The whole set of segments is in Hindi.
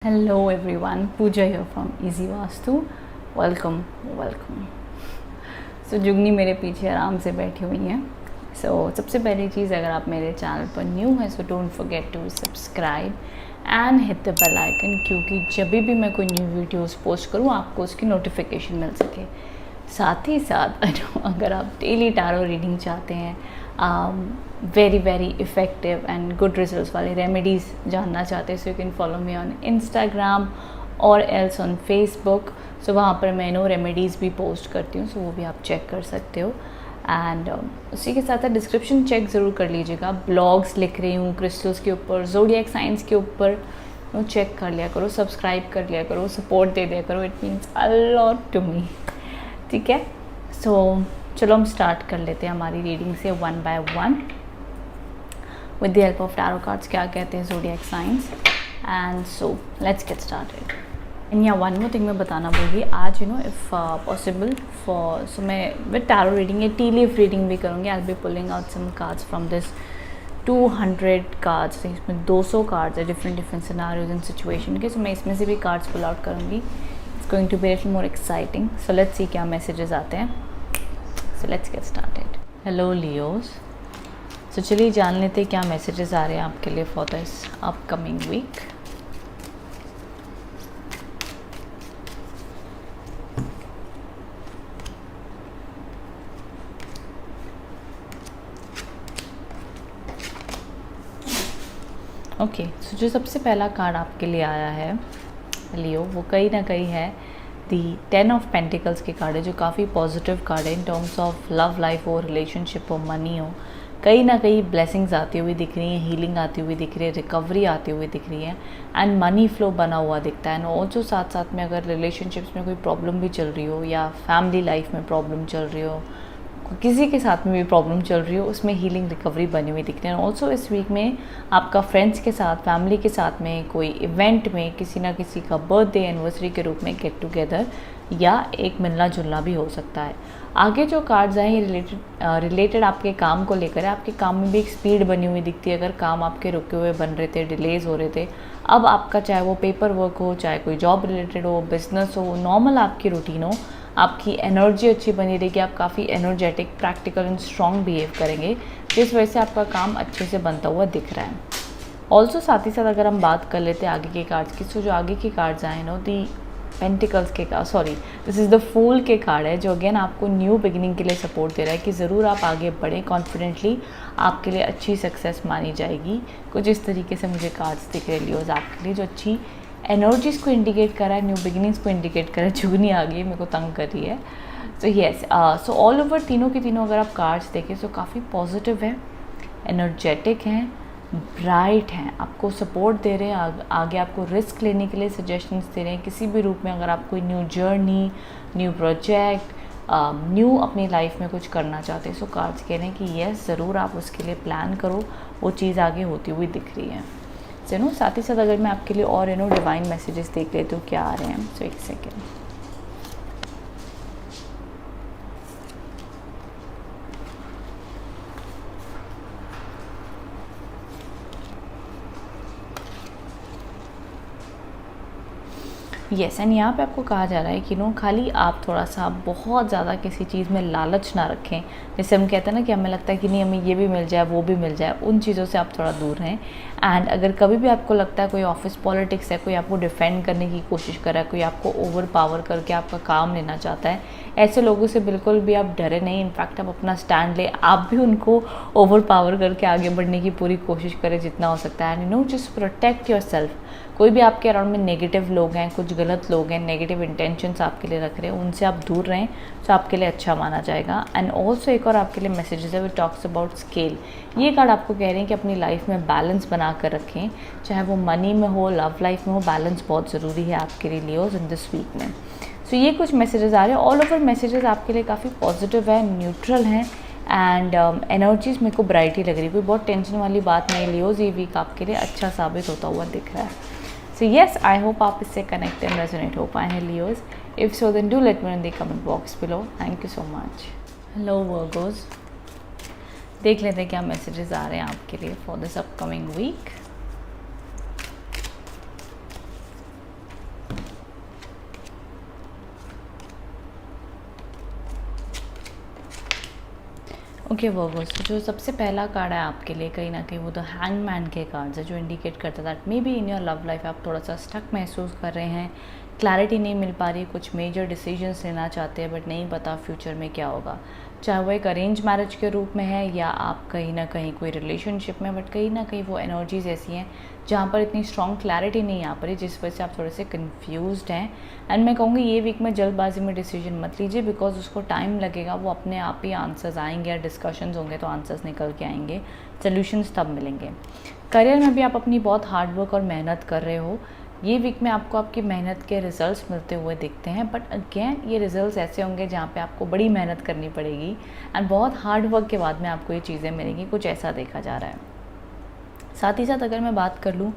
Hello everyone, Pooja here from Easy Vastu. Welcome, welcome. जुगनी मेरे पीछे आराम से बैठी हुई हैं. सबसे पहली चीज़, अगर आप मेरे चैनल पर न्यू हैं so don't forget to subscribe and hit the bell icon, क्योंकि जब भी मैं कोई न्यू वीडियोस पोस्ट करूँ आपको उसकी नोटिफिकेशन मिल सके. साथ ही साथ अगर आप डेली टैरो रीडिंग चाहते हैं, very effective and good results वाले रेमेडीज़ जानना चाहते हैं, so you can follow me on Instagram और एल्स ऑन फेसबुक. सो वहाँ पर मैं नो रेमेडीज़ भी पोस्ट करती हूँ, सो वो भी आप चेक कर सकते हो. एंड उसी के साथ डिस्क्रिप्शन चेक ज़रूर कर लीजिएगा. ब्लॉग्स लिख रही हूँ क्रिस्टल्स के ऊपर, ज़ोडिएक साइंस के ऊपर, चेक कर लिया करो, सब्सक्राइब कर लिया करो, सपोर्ट दे दिया करो. It means a lot to me. ठीक है, सो चलो हम स्टार्ट कर लेते हैं हमारी रीडिंग से one by one with the help of tarot cards. क्या कहते हैं zodiac science. And so let's get started. And या वन मोर थिंग मैं बताना भूली, आज इफ़ पॉसिबल फॉर, सो मैं विद टैरो रीडिंग या टी लीफ रीडिंग भी करूँगी. I will be pulling out some cards from this 200 cards. इसमें 200 कार्ड्स है डिफरेंट सिनारियोज एंड सिचुएशन के. सो मैं इसमें से भी कार्ड्स पुल आउट करूँगी. It's going to be little more exciting. So let's see क्या मैसेजेस आते हैं. So let's get started. Hello Leos. सो चलिए जान लेते हैं क्या मैसेजेस आ रहे हैं आपके लिए for this upcoming week. Okay, so जो सबसे पहला कार्ड आपके लिए आया है लियो, वो कहीं ना कहीं है दी 10 ऑफ पेंटिकल्स के कार्ड है, जो काफ़ी पॉजिटिव कार्ड है in terms of love life हो, रिलेशनशिप हो, मनी हो. कहीं ना कहीं ब्लेसिंग्स आती हुई दिख रही हैं, हीलिंग आती हुई दिख रही है, रिकवरी आती हुई दिख रही है एंड मनी फ्लो बना हुआ दिखता है. एंड ऑल्सो साथ साथ में अगर रिलेशनशिप्स में कोई प्रॉब्लम भी चल रही हो या फैमिली लाइफ में प्रॉब्लम चल रही हो, किसी के साथ में भी प्रॉब्लम चल रही हो, उसमें हीलिंग रिकवरी बनी हुई दिखती है. ऑल्सो इस वीक में आपका फ्रेंड्स के साथ, फैमिली के साथ में कोई इवेंट में किसी ना किसी का बर्थडे एनिवर्सरी के रूप में गेट टुगेदर या एक मिलना जुलना भी हो सकता है. आगे जो कार्ड्स हैं ये रिलेटेड आपके काम को लेकर है. आपके काम में भी एक स्पीड बनी हुई दिखती है. अगर काम आपके रुके हुए बन रहे थे, डिलेज हो रहे थे, अब आपका चाहे वो पेपर वर्क हो, चाहे कोई जॉब रिलेटेड हो, बिजनेस हो, नॉर्मल आपकी रूटीन हो, आपकी एनर्जी अच्छी बनी रहेगी. आप काफ़ी energetic, practical and strong behave करेंगे, जिस वजह से आपका काम अच्छे से बनता हुआ दिख रहा है. ऑल्सो साथ ही साथ अगर हम बात कर लेते हैं आगे के कार्ड्स की, तो जो आगे के कार्ड्स आए दी पेंटिकल्स के card, sorry this is the fool के कार्ड है, जो अगेन आपको न्यू बिगिनिंग के लिए सपोर्ट दे रहा है कि ज़रूर आप आगे बढ़ें कॉन्फिडेंटली. आपके लिए अच्छी सक्सेस मानी जाएगी. कुछ इस तरीके से मुझे कार्ड्स दिख रहे लियोज आपके लिए, जो अच्छी एनर्जीज़ को इंडिकेट कर रहा है, न्यू बिगिनिंग्स को इंडिकेट कर रहा है. जुगनी आ गई, मेरे को तंग कर रही है. So yes, so all over तीनों के तीनों अगर आप कार्ड्स देखें तो काफ़ी पॉजिटिव है, एनर्जेटिक हैं, ब्राइट हैं, आपको सपोर्ट दे रहे हैं, आगे आपको रिस्क लेने के लिए सजेशंस दे रहे हैं किसी भी रूप में. अगर आप कोई new journey, new project, new अपनी लाइफ में कुछ करना चाहते हैं, सो कार्ड्स कह रहे हैं कि येस ज़रूर आप उसके लिए प्लान करो, वो चीज़ आगे होती हुई दिख रही है. सो साथ ही साथ अगर मैं आपके लिए और डिवाइन मैसेजेस देख लेती हूँ क्या आ रहे हैं. सो एक सेकेंड. येस, एंड यहाँ पे आपको कहा जा रहा है कि खाली आप थोड़ा सा बहुत ज़्यादा किसी चीज़ में लालच ना रखें. जैसे हम कहते हैं ना कि हमें लगता है कि नहीं हमें ये भी मिल जाए, वो भी मिल जाए, उन चीज़ों से आप थोड़ा दूर रहें. एंड अगर कभी भी आपको लगता है कोई ऑफिस पॉलिटिक्स है, कोई आपको डिफेंड करने की कोशिश कर रहा है, कोई आपको ओवर पावर करके आपका काम लेना चाहता है, ऐसे लोगों से बिल्कुल भी आप डरे नहीं. इनफैक्ट आप अपना स्टैंड लें, आप भी उनको ओवर पावर करके आगे बढ़ने की पूरी कोशिश करें जितना हो सकता है. And just protect your self. कोई भी आपके अराउंड में नेगेटिव लोग हैं, कुछ गलत लोग हैं, नेगेटिव इंटेंशंस आपके लिए रख रहे हैं, उनसे आप दूर रहें तो आपके लिए अच्छा माना जाएगा. एंड ऑल्सो एक और आपके लिए मैसेजेस है, वो टॉक्स अबाउट स्केल. ये कार्ड आपको कह रहे हैं कि अपनी लाइफ में बैलेंस बना कर रखें, चाहे वो मनी में हो, लव लाइफ में हो, बैलेंस बहुत ज़रूरी है आपके लिए लियोज इन दिस वीक में. सो ये कुछ मैसेजेस आ रहे हैं. ऑल ओवर मैसेजेस आपके लिए काफ़ी पॉजिटिव है, न्यूट्रल हैं एंड एनर्जीज मेरे को ब्राइट ही लग रही है. कोई बहुत टेंशन वाली बात नहीं लियोज. ये वीक आपके लिए अच्छा साबित होता हुआ दिख रहा है. So yes, I hope आप इससे कनेक्ट एंड रेजोनेट हो पाए हैं Leos. If so then do let me in the comment box below. Thank you so much. Hello Virgos. देख लेते हैं क्या मैसेजेस आ रहे हैं आपके लिए for this upcoming week. Okay Virgos, जो सबसे पहला कार्ड है आपके लिए कहीं ना कहीं वो द हैंगमैन के कार्ड्स है, जो इंडिकेट करता है that may be in your love life आप थोड़ा सा स्टक महसूस कर रहे हैं, क्लैरिटी नहीं मिल पा रही, कुछ मेजर डिसीजंस लेना चाहते हैं बट नहीं पता फ्यूचर में क्या होगा, चाहे वो एक अरेंज मैरिज के रूप में है या आप कहीं ना कहीं कोई रिलेशनशिप में, बट कहीं ना कहीं वो एनर्जीज ऐसी हैं जहाँ पर इतनी स्ट्रॉन्ग क्लैरिटी नहीं आ पा रही, जिस वजह से आप थोड़े से कन्फ्यूज्ड हैं। एंड मैं कहूँगी ये वीक में जल्दबाजी में डिसीजन मत लीजिए, बिकॉज उसको टाइम लगेगा, वो अपने आप ही आंसर्स आएंगे या डिस्कशंस होंगे तो आंसर्स निकल के आएंगे, सोल्यूशंस तब मिलेंगे। करियर में भी आप अपनी बहुत हार्डवर्क और मेहनत कर रहे हो, ये वीक में आपको आपकी मेहनत के रिजल्ट्स मिलते हुए दिखते हैं, बट अगेन ये रिजल्ट्स ऐसे होंगे जहाँ पे आपको बड़ी मेहनत करनी पड़ेगी एंड बहुत हार्ड वर्क के बाद में आपको ये चीज़ें मिलेंगी, कुछ ऐसा देखा जा रहा है। साथ ही साथ अगर मैं बात कर लूँ,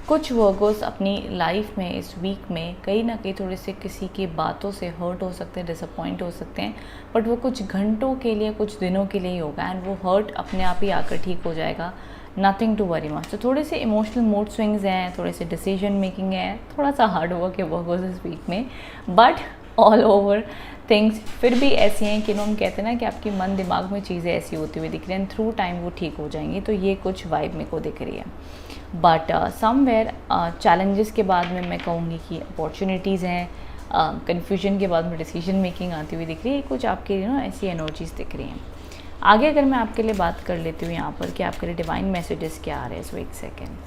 कुछ वर्गोस अपनी लाइफ में इस वीक में कहीं ना कहीं थोड़े से किसी की बातों से हर्ट हो सकते हैं, डिसअपॉइंट हो सकते हैं, बट वो कुछ घंटों के लिए, कुछ दिनों के लिए ही होगा एंड वो हर्ट अपने आप ही आकर ठीक हो जाएगा, नथिंग टू वरी मच। तो थोड़े से इमोशनल मूड स्विंग्स हैं, थोड़े से डिसीजन मेकिंग है, थोड़ा सा हार्ड वर्क है वर्गोस इस वीक में, बट ऑल ओवर थिंग्स फिर भी ऐसी हैं कि हम कहते हैं ना कि आपकी मन दिमाग में चीज़ें ऐसी होती हुई दिख रही हैं, थ्रू टाइम वो ठीक हो जाएंगी, तो ये कुछ वाइब मेरे को दिख रही है। बट समवेयर चैलेंजेस के बाद में मैं कहूँगी कि अपॉर्चुनिटीज़ हैं, कन्फ्यूजन के बाद में डिसीजन मेकिंग आती हुई दिख रही है, कुछ आपके ऐसी एनर्जीज दिख रही हैं। आगे अगर मैं आपके लिए बात कर लेती हूँ यहाँ पर कि आपके लिए डिवाइन मैसेजेस क्या आ रहे हैं, सो एक सेकेंड।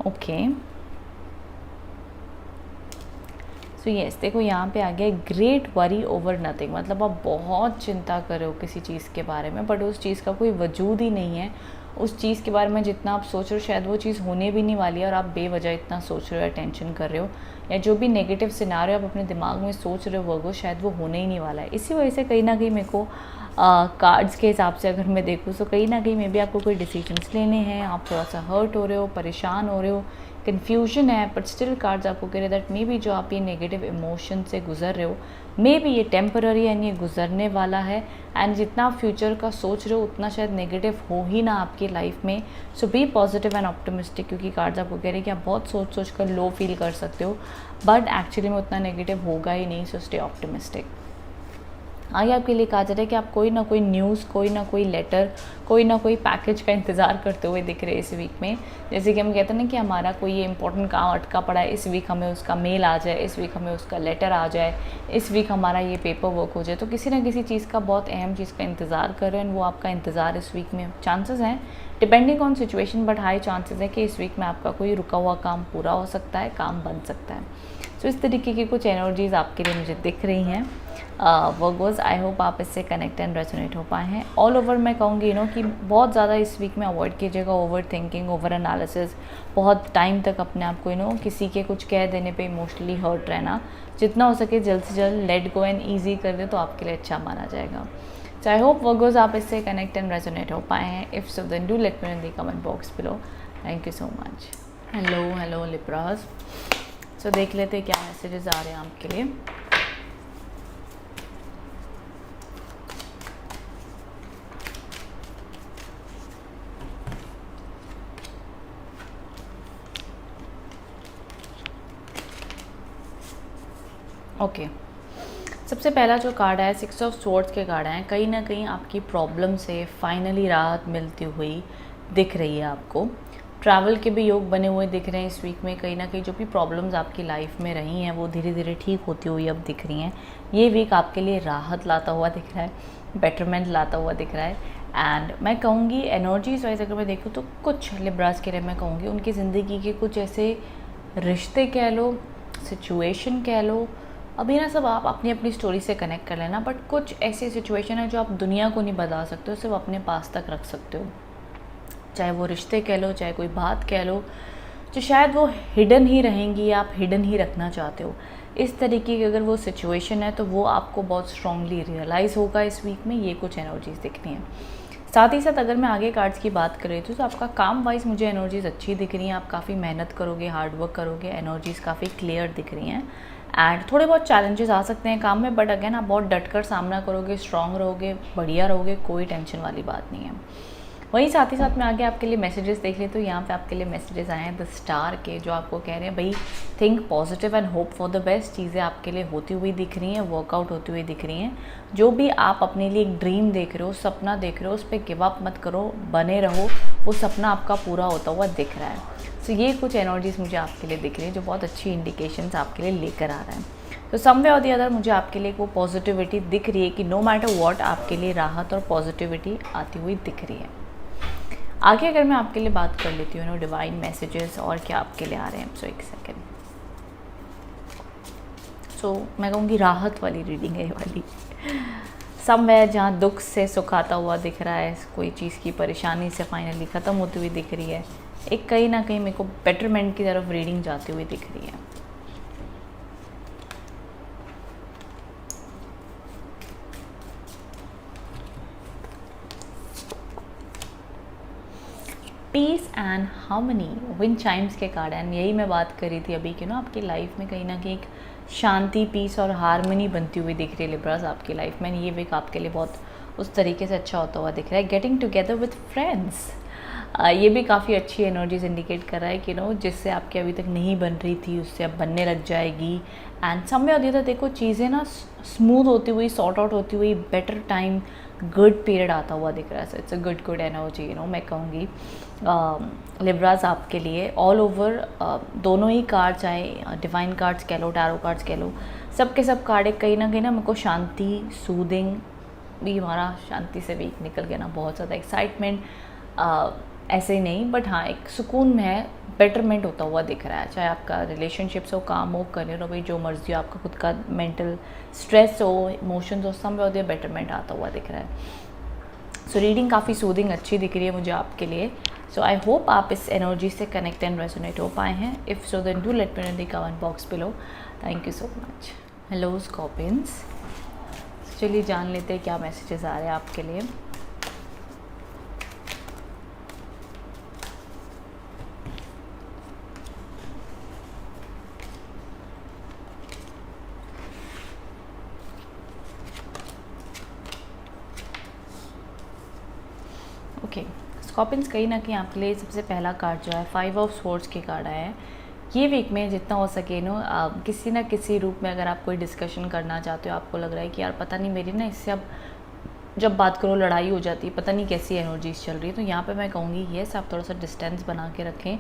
ओके, सो यस, देखो यहाँ पे आ गया ग्रेट वरी ओवर नथिंग, मतलब आप बहुत चिंता कर रहे हो किसी चीज़ के बारे में, बट उस चीज़ का कोई वजूद ही नहीं है, उस चीज़ के बारे में जितना आप सोच रहे हो शायद वो चीज़ होने भी नहीं वाली है और आप बेवजह इतना सोच रहे हो या टेंशन कर रहे हो, या जो भी नेगेटिव सिनारियो आप अपने दिमाग में सोच रहे हो वर्गो शायद वो होने ही नहीं वाला है। इसी वजह से कहीं ना कहीं मेरे को कार्ड्स के हिसाब से अगर मैं देखूँ तो कहीं ना कहीं मे भी आपको कोई डिसीजंस लेने हैं, आप थोड़ा सा हर्ट हो रहे हो, परेशान हो रहे हो, कन्फ्यूजन है, बट स्टिल कार्ड्स आपको कह रहे दैट मे बी जो आप ये नेगेटिव इमोशन से गुजर रहे हो मे बी ये टेम्पररी एंड ये गुजरने वाला है, एंड जितना आप फ्यूचर का सोच रहे हो उतना शायद नेगेटिव हो ही ना आपकी लाइफ में। सो बी पॉजिटिव एंड ऑप्टिमिस्टिक, क्योंकि कार्ड्स आपको कह रहे हैं कि आप बहुत सोच सोच कर लो फील कर सकते हो, बट एक्चुअली में उतना नेगेटिव होगा ही नहीं, सो स्टे ऑप्टिमिस्टिक। आगे आपके लिए कहा जा रहा है कि आप कोई ना कोई न्यूज़, कोई ना कोई लेटर, कोई ना कोई पैकेज का इंतज़ार करते हुए दिख रहे हैं इस वीक में। जैसे कि हम कहते हैं ना कि हमारा कोई ये इंपॉर्टेंट काम अटका पड़ा है, इस वीक हमें उसका मेल आ जाए, इस वीक हमें उसका लेटर आ जाए, इस वीक हमारा ये पेपर वर्क हो जाए, तो किसी ना किसी चीज़ का, बहुत अहम चीज़ का इंतज़ार कर रहे हैं, वो आपका इंतज़ार इस वीक में चांसेस हैं, depending on situation, but high chances है कि इस वीक में आपका कोई रुका हुआ काम पूरा हो सकता है, काम बन सकता है। सो इस तरीके की कुछ एनर्जीज आपके लिए मुझे दिख रही हैं वर्गोस। आई होप आप इससे कनेक्ट एंड रेजोनेट हो पाए हैं। ऑल ओवर मैं कहूँगी कि बहुत ज़्यादा इस वीक में अवॉइड कीजिएगा ओवर थिंकिंग, ओवर एनालिसिस, बहुत टाइम तक अपने आप को किसी के कुछ कह देने पे इमोशनली हर्ट रहना, जितना हो सके जल्द से जल्द लेट गो एंड ईजी कर दे तो आपके लिए अच्छा माना जाएगा। सो आई होप वर्गोस आप इससे कनेक्ट एंड रेजोनेट हो पाए हैं। If so then do let me know in the comment box below. Thank you so much. Hello Libras. So देख लेते क्या मैसेजेस आ रहे हैं आपके लिए। ओके, सबसे पहला जो कार्ड है 6 ऑफ स्वॉर्ड्स के कार्ड हैं। कहीं ना कहीं आपकी प्रॉब्लम से फाइनली राहत मिलती हुई दिख रही है आपको। ट्रैवल के भी योग बने हुए दिख रहे हैं इस वीक में। कहीं ना कहीं जो भी प्रॉब्लम्स आपकी लाइफ में रही हैं वो धीरे धीरे ठीक होती हुई अब दिख रही हैं। ये वीक आपके लिए राहत लाता हुआ दिख रहा है, बेटरमेंट लाता हुआ दिख रहा है। एंड मैं कहूँगी एनर्जीज वाइज अगर मैं देखूँ तो कुछ लिब्रास के लिए मैं कहूँगी उनकी ज़िंदगी के कुछ ऐसे रिश्ते कह लो, सिचुएशन कह लो, अभी ना सब आप अपनी अपनी स्टोरी से कनेक्ट कर लेना, बट कुछ ऐसी सिचुएशन है जो आप दुनिया को नहीं बता सकते हो, सिर्फ अपने पास तक रख सकते हो। चाहे वो रिश्ते कह लो, चाहे कोई बात कह लो, जो शायद वो हिडन ही रहेंगी, आप हिडन ही रखना चाहते हो। इस तरीके की अगर वो सिचुएशन है तो वो आपको बहुत स्ट्रांगली रियलाइज़ होगा इस वीक में। ये कुछ एनर्जीज दिख रही हैं। साथ ही साथ अगर मैं आगे कार्ड्स की बात कर रही थी तो आपका काम वाइज मुझे एनर्जीज अच्छी दिख रही हैं। आप काफ़ी मेहनत करोगे, हार्डवर्क करोगे, एनर्जीज काफ़ी क्लियर दिख रही हैं। एंड थोड़े बहुत चैलेंजेस आ सकते हैं काम में, बट अगेन आप बहुत डट कर सामना करोगे, स्ट्रांग रहोगे, बढ़िया रहोगे, कोई टेंशन वाली बात नहीं है। वहीं साथ ही साथ में आगे आपके लिए मैसेजेस देख लें तो यहाँ पे आपके लिए मैसेजेस आए हैं द स्टार के, जो आपको कह रहे हैं भाई think positive and hope for the best. चीज़ें आपके लिए होती हुई दिख रही हैं, वर्कआउट होती हुई दिख रही हैं। जो भी आप अपने लिए एक ड्रीम देख रहे हो, सपना देख रहे हो, उस पर गिव अप मत करो, बने रहो, वो सपना आपका पूरा होता हुआ दिख रहा है। सो ये कुछ एनर्जीज मुझे आपके लिए दिख रही है जो बहुत अच्छी इंडिकेशंस आपके लिए लेकर आ रहा है। तो समवे और दी अदर मुझे आपके लिए वो पॉजिटिविटी दिख रही है कि नो मैटर व्हाट आपके लिए राहत और पॉजिटिविटी आती हुई दिख रही है। आगे अगर मैं आपके लिए बात कर लेती हूँ डिवाइन मैसेजेस और क्या आपके लिए आ रहे हैं। सो एक सेकेंड। सो मैं कहूँगी राहत वाली रीडिंग है ये वाली। समवेयर जहाँ दुख से सुख आता हुआ दिख रहा है, कोई चीज़ की परेशानी से फाइनली ख़त्म होती हुई दिख रही है, एक कहीं ना कहीं मेरे को बेटरमेंट की तरफ रीडिंग जाती हुई दिख रही है। Peace and harmony, wind chimes के कार्ड। एंड यही मैं बात कर रही थी अभी कि ना आपकी लाइफ में कहीं ना कहीं एक शांति, पीस और हार्मनी बनती हुई दिख रही है लिब्रास आपकी लाइफ में। ये वीक आपके लिए बहुत उस तरीके से अच्छा होता हुआ दिख रहा है। गेटिंग टुगेदर विथ फ्रेंड्स, ये भी काफ़ी अच्छी एनर्जीज इंडिकेट कर रहा है कि नो जिससे आपकी अभी तक नहीं बन रही थी उससे अब बनने लग जाएगी। एंड समय और इधर देखो चीज़ें ना स्मूथ होती हुई, सॉर्ट आउट होती हुई, बेटर टाइम, गुड पीरियड आता हुआ दिख रहा है। So it's a good energy, मैं कहूँगी लिब्रास आपके लिए ऑल ओवर। दोनों ही कार्ड्स आए, डिवाइन कार्ड्स कह लो, टैरो कार्ड्स कह लो, सब के सब कार्ड एक कहीं ना कहीं ना मेरे को शांति, सूदिंग भी, हमारा शांति से वीक निकल गया ना, बहुत ज़्यादा एक्साइटमेंट ऐसे ही नहीं, बट हाँ एक सुकून में है, बेटरमेंट होता हुआ दिख रहा है। चाहे आपका रिलेशनशिप्स हो, काम हो, करियर हो, भाई जो मर्जी हो, आपका खुद का मेंटल स्ट्रेस हो, इमोशंस हो, सब में बेटरमेंट आता हुआ दिख रहा है। सो रीडिंग काफ़ी सूदिंग अच्छी दिख रही है मुझे आपके लिए। सो आई होप आप इस एनर्जी से कनेक्ट एंड रेजोनेट हो पाए हैं। If so then do let me know in the comment box below. Thank you so much. Hello Scorpions, चलिए जान लेते हैं क्या मैसेजेस आ रहे हैं आपके लिए। ओके स्कॉर्पियंस, कहीं ना कहीं आपके लिए सबसे पहला कार्ड जो है 5 ऑफ स्वॉर्ड्स के कार्ड आया है। ये वीक में जितना हो सके किसी ना किसी रूप में अगर आप कोई डिस्कशन करना चाहते हो, आपको लग रहा है कि यार पता नहीं मेरी ना इससे अब जब बात करो लड़ाई हो जाती है, पता नहीं कैसी एनर्जीज चल रही है, तो यहाँ पे मैं कहूँगी येस आप थोड़ा सा डिस्टेंस बना के रखें,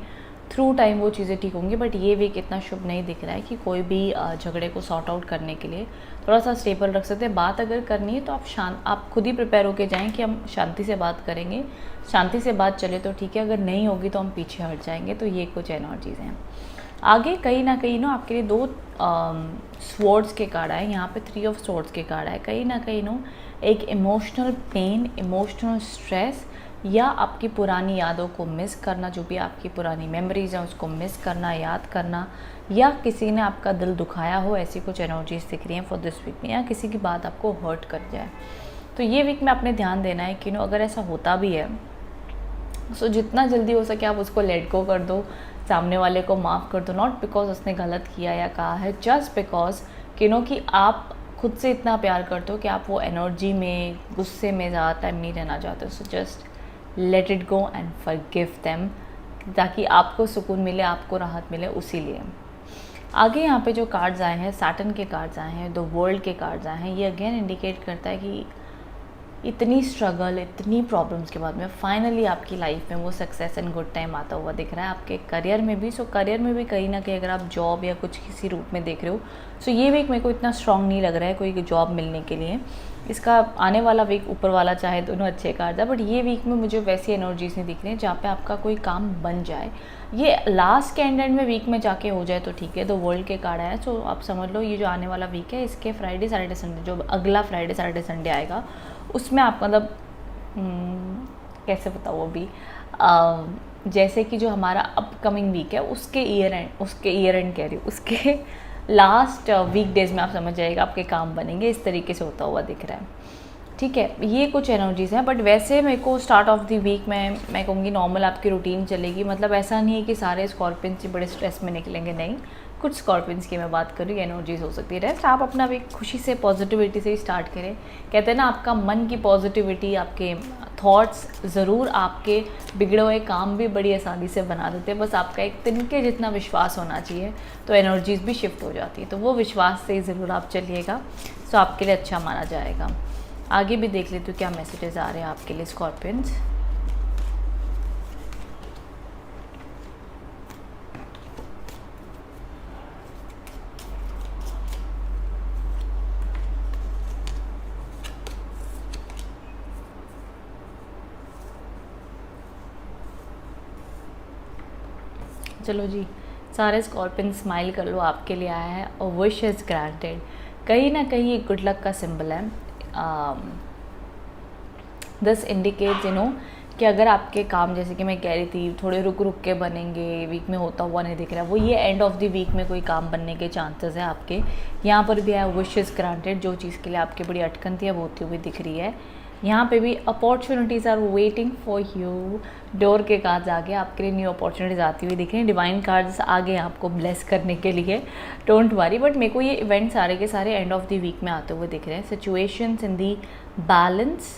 थ्रू टाइम वो चीज़ें ठीक होंगी। बट ये वीक इतना शुभ नहीं दिख रहा है कि कोई भी झगड़े को सॉर्ट आउट करने के लिए थोड़ा सा स्टेबल रख सकते हैं। बात अगर करनी है तो आप खुद ही प्रिपेयर होके जाएं कि हम शांति से बात करेंगे, शांति से बात चले तो ठीक है, अगर नहीं होगी तो हम पीछे हट जाएंगे। तो ये कुछ एनर्जीज़ हैं। आगे कहीं ना कहीं आपके लिए 2 स्वॉर्ड्स के कार्ड आए, यहाँ पे 3 ऑफ स्वॉर्ड्स के कार्ड आए। कहीं ना कहीं एक इमोशनल पेन, इमोशनल स्ट्रेस, या आपकी पुरानी यादों को मिस करना, जो भी आपकी पुरानी मेमोरीज़ हैं उसको मिस करना, याद करना, या किसी ने आपका दिल दुखाया हो, ऐसी कुछ एनर्जीज दिख रही हैं फॉर दिस वीक में, या किसी की बात आपको हर्ट कर जाए। तो ये वीक में आपने ध्यान देना है कि अगर ऐसा होता भी है सो जितना जल्दी हो सके आप उसको लेट गो कर दो, सामने वाले को माफ़ कर दो। नॉट बिकॉज उसने गलत किया या कहा है, जस्ट बिकॉज कि आप खुद से इतना प्यार करते हो कि आप वो एनर्जी में, गुस्से में ज़्यादा टाइम नहीं रहना चाहते हो। So just let it go and forgive them, ताकि आपको सुकून मिले, आपको राहत मिले, उसी लिए। आगे यहाँ पे जो कार्ड्स आए हैं, सैटर्न के कार्ड्स आए हैं, द वर्ल्ड के कार्ड्स आए हैं, ये अगेन इंडिकेट करता है कि इतनी स्ट्रगल, इतनी प्रॉब्लम्स के बाद में फाइनली आपकी लाइफ में वो सक्सेस एंड गुड टाइम आता हुआ दिख रहा है। आपके करियर में भी, करियर में भी कहीं ना कहीं अगर आप जॉब या कुछ किसी रूप में देख रहे हो, ये वीक मेरे को इतना स्ट्रांग नहीं लग रहा है कोई जॉब मिलने के लिए। इसका आने वाला वीक ऊपर वाला चाहे दोनों अच्छे कार्ड है, बट ये वीक में मुझे वैसी एनर्जीज नहीं दिख रही है जहाँ पे आपका कोई काम बन जाए। ये लास्ट के एंड में वीक में जाके हो जाए तो ठीक है। तो वर्ल्ड के कार्ड आया, तो आप समझ लो ये जो आने वाला वीक है इसके फ्राइडे सैटरडे संडे, जो अगला फ्राइडे सैटरडे संडे आएगा, उसमें आप मतलब कैसे बताओ अभी, जैसे कि जो हमारा अपकमिंग वीक है उसके ईयर एंड कह रही हूँ, उसके लास्ट वीक डेज में आप समझ जाएगा आपके काम बनेंगे, इस तरीके से होता हुआ दिख रहा है। ठीक है, ये कुछ एनर्जीज़ हैं। बट वैसे मेरे को स्टार्ट ऑफ द वीक में मैं कहूँगी नॉर्मल आपकी रूटीन चलेगी। मतलब ऐसा नहीं है कि सारे स्कॉर्पियंस से बड़े स्ट्रेस में निकलेंगे, नहीं। कुछ स्कॉर्पियंस की मैं बात कर रही हूँ, एनर्जीज हो सकती है। रेस्ट आप अपना वीक खुशी से, पॉजिटिविटी से ही स्टार्ट करें। कहते हैं ना, आपका मन की पॉजिटिविटी आपके थॉट्स ज़रूर आपके बिगड़े हुए काम भी बड़ी आसानी से बना देते हैं, बस आपका एक तिनके जितना विश्वास होना चाहिए, तो एनर्जीज़ भी शिफ्ट हो जाती है। तो वो विश्वास से ही ज़रूर आप चलिएगा, तो आपके लिए अच्छा माना जाएगा। आगे भी देख लेते हो क्या मैसेजेस आ रहे हैं आपके लिए स्कॉर्पियंस। चलो जी, सारे स्कॉर्पियन स्माइल कर लो, आपके लिए आया है और विश इज़ ग्रांटेड। कहीं ना कहीं एक गुड लक का सिंबल है। दिस इंडिकेट्स कि अगर आपके काम, जैसे कि मैं कह रही थी, थोड़े रुक रुक के बनेंगे, वीक में होता हुआ नहीं दिख रहा, वो ये एंड ऑफ द वीक में कोई काम बनने के चांसेस है आपके। यहाँ पर भी है विश इज़ ग्रांटेड, जो चीज़ के लिए आपकी बड़ी अटकन थी अब होती हुई दिख रही है। यहाँ पे भी opportunities are waiting for you, door के कार्ड्स आगे आपके लिए न्यू अपॉर्चुनिटीज़ आती हुई दिख रही हैं, डिवाइन कार्ड्स आगे आपको ब्लेस करने के लिए, डोंट वरी। बट मेरे को ये इवेंट सारे के सारे एंड ऑफ द वीक में आते हुए दिख रहे हैं। Situations in the balance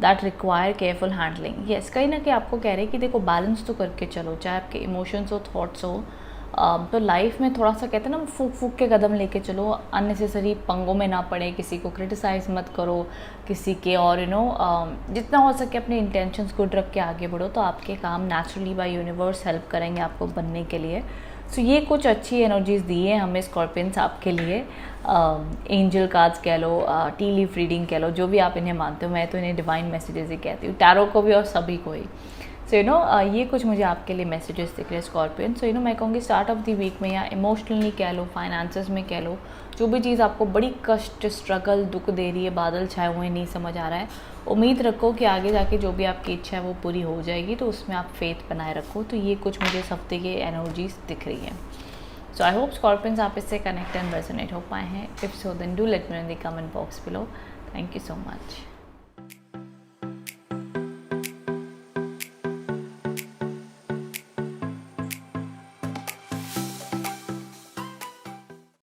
that require careful handling. Yes, कहीं ना कहीं आपको कह रहे हैं कि देखो बैलेंस तो करके चलो, चाहे आपके इमोशंस हो, थॉट्स हो, तो लाइफ में थोड़ा सा कहते हैं ना, फूक फूक के कदम लेके चलो, अननेसेसरी पंगों में ना पड़े, किसी को क्रिटिसाइज़ मत करो किसी के, और जितना हो सके अपने इंटेंशंस गुड रख के आगे बढ़ो, तो आपके काम नेचुरली बाय यूनिवर्स हेल्प करेंगे आपको बनने के लिए। सो ये कुछ अच्छी एनर्जीज़ दी है हमें स्कॉर्पियंस आपके लिए। एंजल कार्ड्स कह लो, टी लीफ रीडिंग कह लो, जो भी आप इन्हें मानते हो, मैं तो इन्हें डिवाइन मैसेजेस ही कहती हूँ, टैरो को भी और सभी को ही। सो ये कुछ मुझे आपके लिए मैसेजेस दिख रहे हैं स्कॉर्पियन। सो मैं कहूँगी स्टार्ट ऑफ द वीक में, या इमोशनली कह लो, फाइनेंसेस में कह लो, जो भी चीज़ आपको बड़ी कष्ट, स्ट्रगल, दुख दे रही है, बादल छाए हुए नहीं समझ आ रहा है, उम्मीद रखो कि आगे जाके जो भी आपकी इच्छा है वो पूरी हो जाएगी, तो उसमें आप फेथ बनाए रखो। तो ये कुछ मुझे इस हफ्ते की एनर्जीज दिख रही है। सो आई होप स्कॉर्पियंस आप इससे कनेक्ट एंड रेजोनेट हो पाए हैं। If so then do let me in the comment box below. Thank you so much.